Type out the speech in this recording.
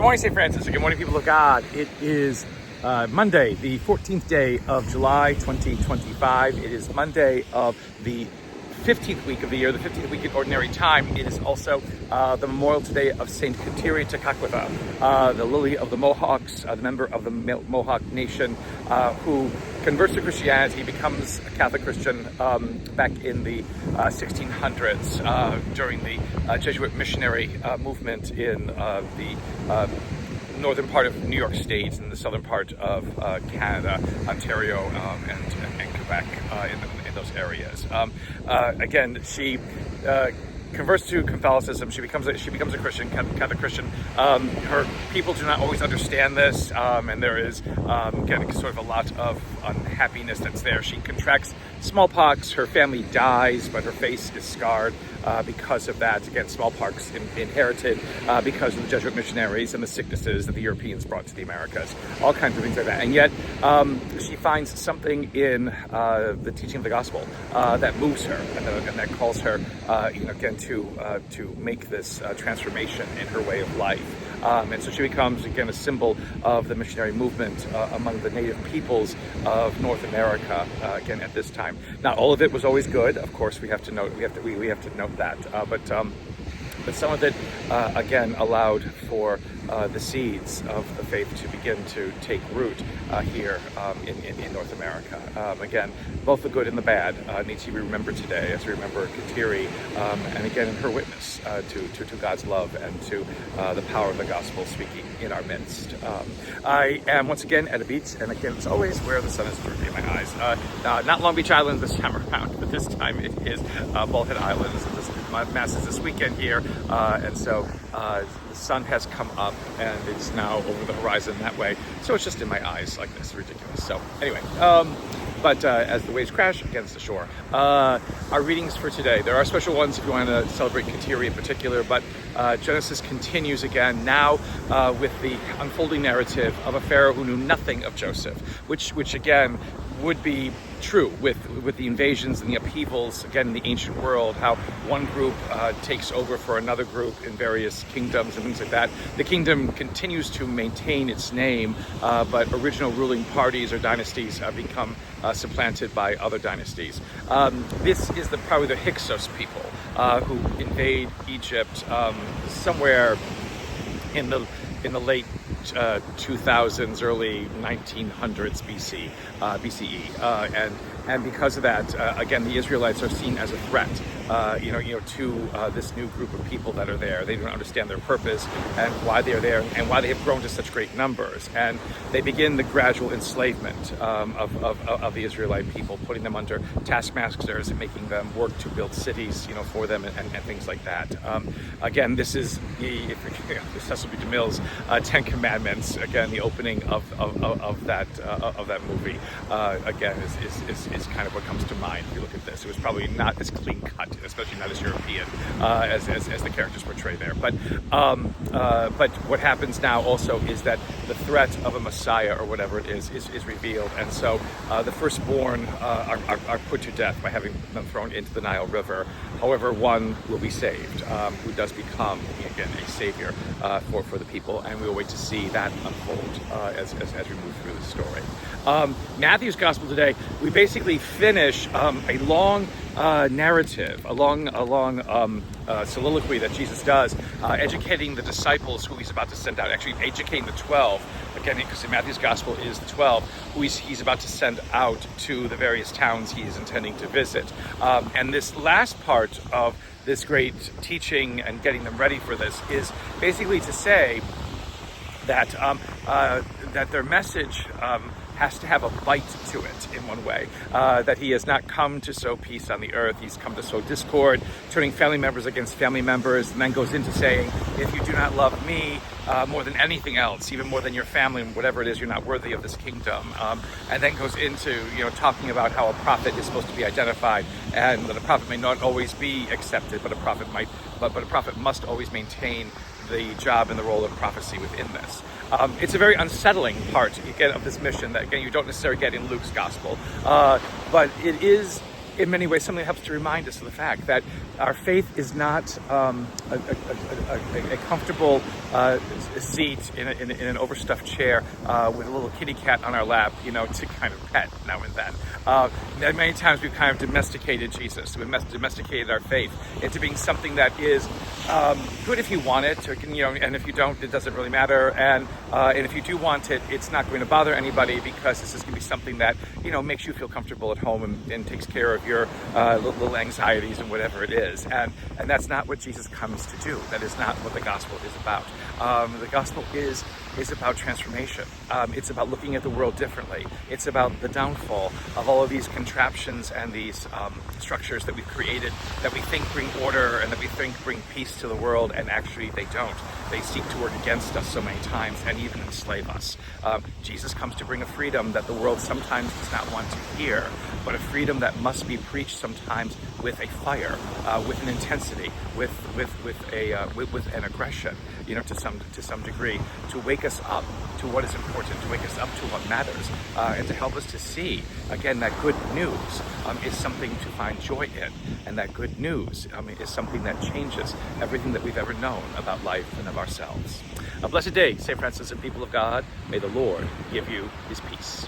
morning, St. Francis. Good morning, people of God. It is Monday, the 14th day of July, 2025. It is Monday of the 15th week of the year, the 15th week in Ordinary Time. It is also the memorial today of Saint Kateri Tekakwitha, the lily of the Mohawks, the member of the Mohawk Nation, who converts to Christianity, becomes a Catholic Christian back in the 1600s during the Jesuit missionary movement in the northern part of New York State and the southern part of Canada, Ontario, and Quebec in those areas. Again, she converts to Catholicism. She becomes a Christian, Catholic Christian. Her people do not always understand this, and there is again sort of a lot of unhappiness that's there. She contracts smallpox. Her family dies, but her face is scarred because of that. Again, smallpox inherited because of the Jesuit missionaries and the sicknesses that the Europeans brought to the Americas. All kinds of things like that. And yet, she finds something in the teaching of the gospel that moves her and that calls her, again, to make this transformation in her way of life. And so she becomes, again, a symbol of the missionary movement among the native peoples of North America, again, at this time. Not all of it was always good, of course. We have to note that, but some of it, again, allowed for the seeds of the faith to begin to take root here in North America. Again, both the good and the bad need to be remembered today as we remember Kateri, and again in her witness to God's love and to the power of the gospel speaking in our midst. I am once again at a beach, and again, as always, where the sun is drooping in my eyes. Not Long Beach Island this time around, but this time it is Bullhead Islands. Mass is this weekend here, and so the sun has come up and it's now over the horizon that way, so it's just in my eyes like this. Ridiculous. So anyway, but as the waves crash against the shore, our readings for today, there are special ones if you want to celebrate Kateri in particular, but Genesis continues again now with the unfolding narrative of a Pharaoh who knew nothing of Joseph, which again would be true with the invasions and the upheavals again in the ancient world, how one group takes over for another group in various kingdoms and things like that. The kingdom continues to maintain its name, but original ruling parties or dynasties become supplanted by other dynasties. This is probably the Hyksos people who invade Egypt somewhere in the late 2000s, early 1900s BCE, and because of that, again, the Israelites are seen as a threat, to this new group of people that are there. They don't understand their purpose and why they are there and why they have grown to such great numbers. And they begin the gradual enslavement of the Israelite people, putting them under taskmasters and making them work to build cities, for them and things like that. Again, this is Cecil B. DeMille's Ten Commandments. Again, the opening of that movie again is kind of what comes to mind if you look at this. It was probably not as clean cut, especially not as European as the characters portray there. But what happens now also is that the threat of a Messiah or whatever it is revealed, and so the firstborn are put to death by having them thrown into the Nile River. However, one will be saved, who does become again a savior for the people, and we will wait to see that unfold as we move through the story. Matthew's Gospel today, we basically finish a long narrative, a long soliloquy that Jesus does, educating the disciples who he's about to send out, actually educating the 12, again, because in Matthew's Gospel is the 12, who he's about to send out to the various towns he is intending to visit. And this last part of this great teaching and getting them ready for this is basically to say that that their message has to have a bite to it in one way, that he has not come to sow peace on the earth. He's come to sow discord, turning family members against family members, and then goes into saying, if you do not love me more than anything else, even more than your family and whatever it is, you're not worthy of this kingdom. And then goes into talking about how a prophet is supposed to be identified, and that a prophet may not always be accepted, but a prophet must always maintain the job and the role of prophecy within this. It's a very unsettling part, again, of this mission that, again, you don't necessarily get in Luke's gospel. But it is, in many ways, something that helps to remind us of the fact that Our faith is not a comfortable seat in an overstuffed chair with a little kitty cat on our lap, to kind of pet now and then. Many times we've kind of domesticated Jesus. We've domesticated our faith into being something that is good if you want it, and if you don't, it doesn't really matter. And if you do want it, it's not going to bother anybody, because this is going to be something that makes you feel comfortable at home and takes care of your little anxieties and whatever it is. And that's not what Jesus comes to do. That is not what the gospel is about. The gospel is about transformation. It's about looking at the world differently. It's about the downfall of all of these contraptions and these structures that we've created that we think bring order and that we think bring peace to the world, and actually they don't. They seek to work against us so many times and even enslave us. Jesus comes to bring a freedom that the world sometimes does not want to hear, but a freedom that must be preached sometimes with a fire, with an intensity, with an aggression, to some degree, to wake us up to what is important, to wake us up to what matters, and to help us to see again that good news is something to find joy in, and that good news is something that changes everything that we've ever known about life and of ourselves. A blessed day, St. Francis and people of God. May the Lord give you his peace.